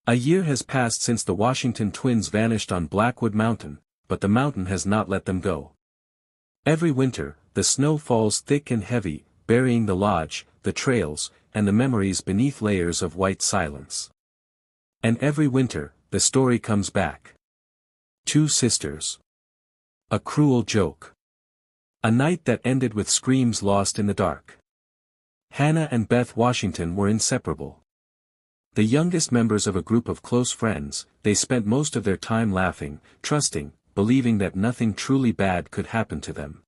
A year has passed since the Washington twins vanished on Blackwood Mountain, but the mountain has not let them go. Every winter, the snow falls thick and heavy, burying the lodge, the trails, and the memories beneath layers of white silence. And every winter, the story comes back. Two sisters. A cruel joke. A night that ended with screams lost in the dark. Hannah and Beth Washington were inseparable. The youngest members of a group of close friends, they spent most of their time laughing, trusting, believing that nothing truly bad could happen to them.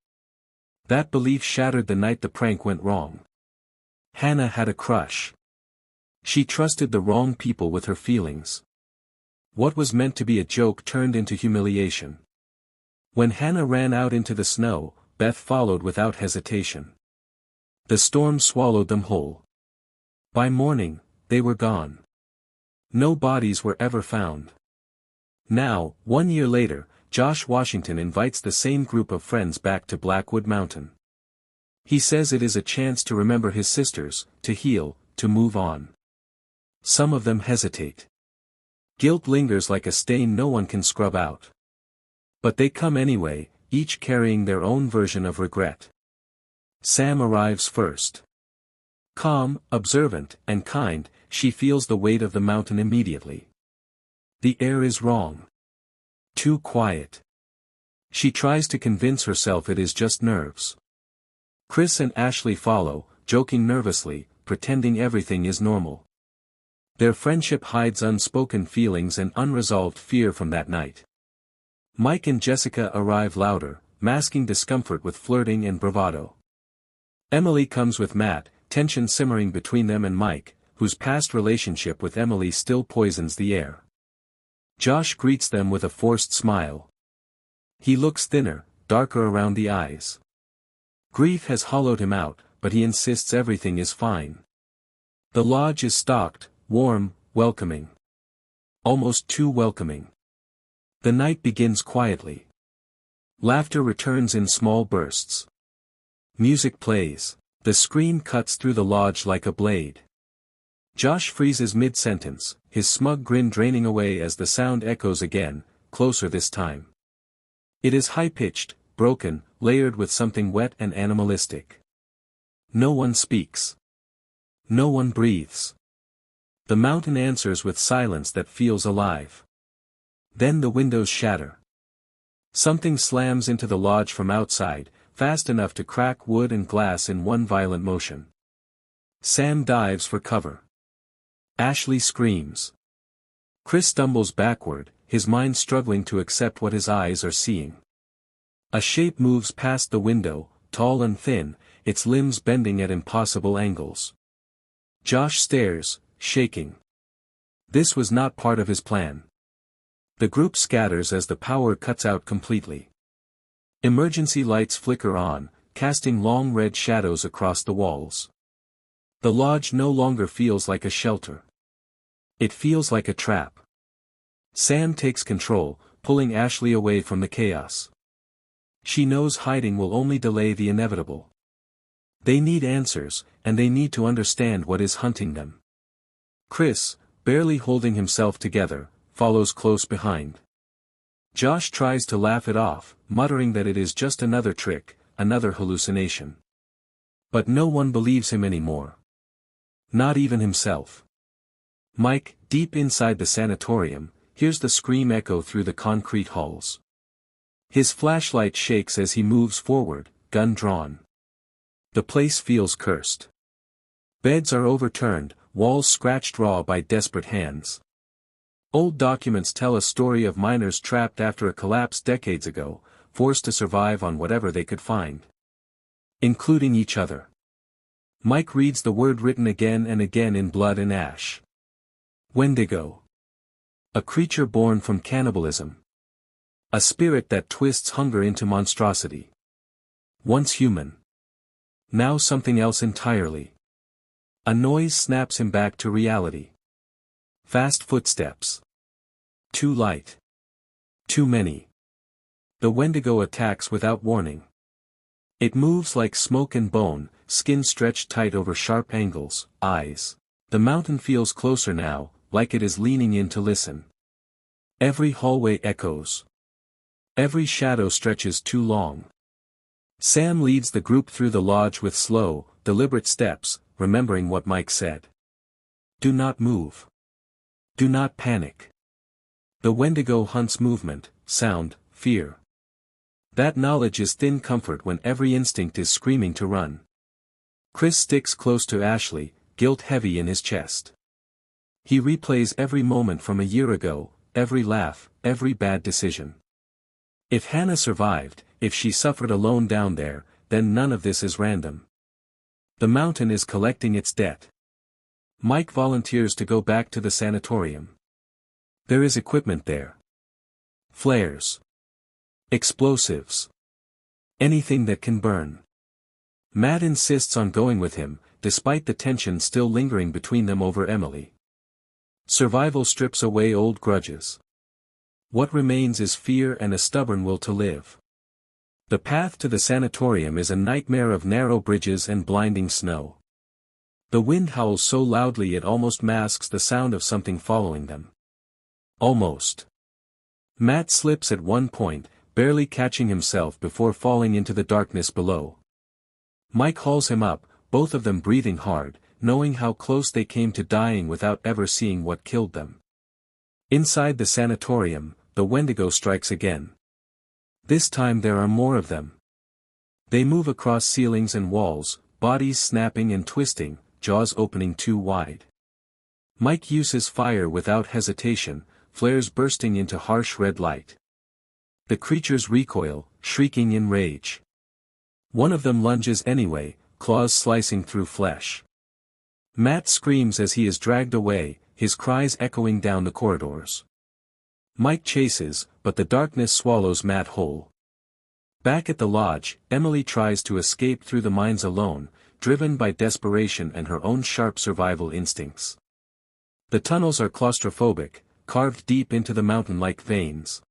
That belief shattered the night the prank went wrong. Hannah had a crush. She trusted the wrong people with her feelings. What was meant to be a joke turned into humiliation. When Hannah ran out into the snow, Beth followed without hesitation. The storm swallowed them whole. By morning, they were gone. No bodies were ever found. Now, 1 year later, Josh Washington invites the same group of friends back to Blackwood Mountain. He says it is a chance to remember his sisters, to heal, to move on. Some of them hesitate. Guilt lingers like a stain no one can scrub out. But they come anyway, each carrying their own version of regret. Sam arrives first. Calm, observant, and kind, she feels the weight of the mountain immediately. The air is wrong. Too quiet. She tries to convince herself it is just nerves. Chris and Ashley follow, joking nervously, pretending everything is normal. Their friendship hides unspoken feelings and unresolved fear from that night. Mike and Jessica arrive louder, masking discomfort with flirting and bravado. Emily comes with Matt, tension simmering between them and Mike, whose past relationship with Emily still poisons the air. Josh greets them with a forced smile. He looks thinner, darker around the eyes. Grief has hollowed him out, but he insists everything is fine. The lodge is stocked, warm, welcoming. Almost too welcoming. The night begins quietly. Laughter returns in small bursts. Music plays. The scream cuts through the lodge like a blade. Josh freezes mid-sentence, his smug grin draining away as the sound echoes again, closer this time. It is high-pitched, broken, layered with something wet and animalistic. No one speaks. No one breathes. The mountain answers with silence that feels alive. Then the windows shatter. Something slams into the lodge from outside, fast enough to crack wood and glass in one violent motion. Sam dives for cover. Ashley screams. Chris stumbles backward, his mind struggling to accept what his eyes are seeing. A shape moves past the window, tall and thin, its limbs bending at impossible angles. Josh stares, shaking. This was not part of his plan. The group scatters as the power cuts out completely. Emergency lights flicker on, casting long red shadows across the walls. The lodge no longer feels like a shelter. It feels like a trap. Sam takes control, pulling Ashley away from the chaos. She knows hiding will only delay the inevitable. They need answers, and they need to understand what is hunting them. Chris, barely holding himself together, follows close behind. Josh tries to laugh it off, muttering that it is just another trick, another hallucination. But no one believes him anymore. Not even himself. Mike, deep inside the sanatorium, hears the scream echo through the concrete halls. His flashlight shakes as he moves forward, gun drawn. The place feels cursed. Beds are overturned, walls scratched raw by desperate hands. Old documents tell a story of miners trapped after a collapse decades ago, forced to survive on whatever they could find. Including each other. Mike reads the word written again and again in blood and ash. Wendigo. A creature born from cannibalism. A spirit that twists hunger into monstrosity. Once human. Now something else entirely. A noise snaps him back to reality. Fast footsteps. Too light. Too many. The Wendigo attacks without warning. It moves like smoke and bone, skin stretched tight over sharp angles, eyes. The mountain feels closer now, like it is leaning in to listen. Every hallway echoes. Every shadow stretches too long. Sam leads the group through the lodge with slow, deliberate steps, remembering what Mike said. Do not move. Do not panic. The Wendigo hunts movement, sound, fear. That knowledge is thin comfort when every instinct is screaming to run. Chris sticks close to Ashley, guilt heavy in his chest. He replays every moment from a year ago, every laugh, every bad decision. If Hannah survived, if she suffered alone down there, then none of this is random. The mountain is collecting its debt. Mike volunteers to go back to the sanatorium. There is equipment there. Flares. Explosives. Anything that can burn. Matt insists on going with him, despite the tension still lingering between them over Emily. Survival strips away old grudges. What remains is fear and a stubborn will to live. The path to the sanatorium is a nightmare of narrow bridges and blinding snow. The wind howls so loudly it almost masks the sound of something following them. Almost. Matt slips at one point, barely catching himself before falling into the darkness below. Mike hauls him up, both of them breathing hard, knowing how close they came to dying without ever seeing what killed them. Inside the sanatorium, the Wendigo strikes again. This time there are more of them. They move across ceilings and walls, bodies snapping and twisting, jaws opening too wide. Mike uses fire without hesitation, flares bursting into harsh red light. The creatures recoil, shrieking in rage. One of them lunges anyway, claws slicing through flesh. Matt screams as he is dragged away, his cries echoing down the corridors. Mike chases, but the darkness swallows Matt whole. Back at the lodge, Emily tries to escape through the mines alone, driven by desperation and her own sharp survival instincts. The tunnels are claustrophobic, carved deep into the mountain like veins.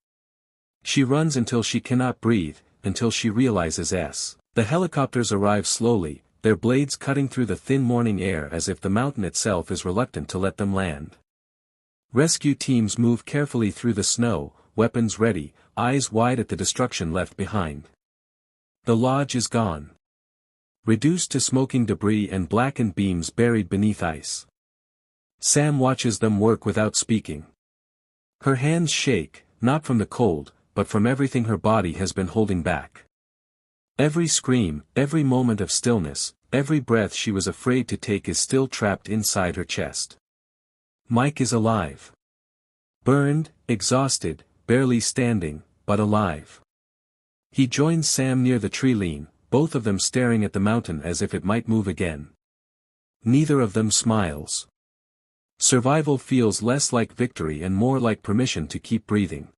She runs until she cannot breathe, until she realizes the helicopters arrive slowly, their blades cutting through the thin morning air as if the mountain itself is reluctant to let them land. Rescue teams move carefully through the snow, weapons ready, eyes wide at the destruction left behind. The lodge is gone. Reduced to smoking debris and blackened beams buried beneath ice. Sam watches them work without speaking. Her hands shake, not from the cold, but from everything her body has been holding back. Every scream, every moment of stillness, every breath she was afraid to take is still trapped inside her chest. Mike is alive. Burned, exhausted, barely standing, but alive. He joins Sam near the tree lean, both of them staring at the mountain as if it might move again. Neither of them smiles. Survival feels less like victory and more like permission to keep breathing.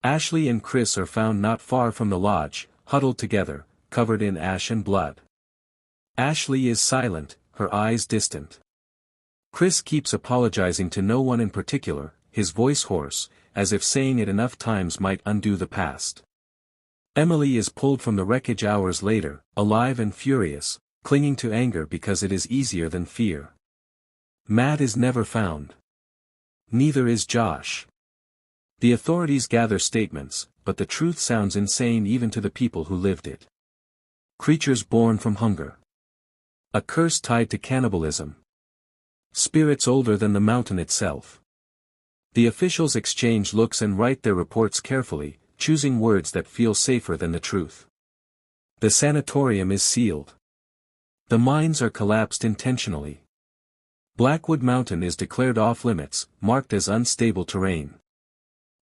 Ashley and Chris are found not far from the lodge, huddled together, covered in ash and blood. Ashley is silent, her eyes distant. Chris keeps apologizing to no one in particular, his voice hoarse, as if saying it enough times might undo the past. Emily is pulled from the wreckage hours later, alive and furious, clinging to anger because it is easier than fear. Matt is never found. Neither is Josh. The authorities gather statements, but the truth sounds insane even to the people who lived it. Creatures born from hunger. A curse tied to cannibalism. Spirits older than the mountain itself. The officials exchange looks and write their reports carefully, choosing words that feel safer than the truth. The sanatorium is sealed. The mines are collapsed intentionally. Blackwood Mountain is declared off-limits, marked as unstable terrain.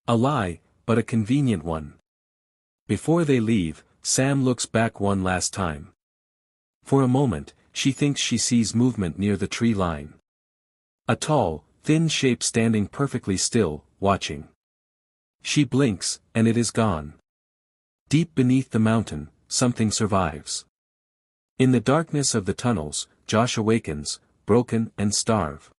A lie, but a convenient one. Before they leave, Sam looks back one last time. For a moment, she thinks she sees movement near the tree line. A tall, thin shape standing perfectly still, watching. She blinks, and it is gone. Deep beneath the mountain, something survives. In the darkness of the tunnels, Josh awakens, broken and starved.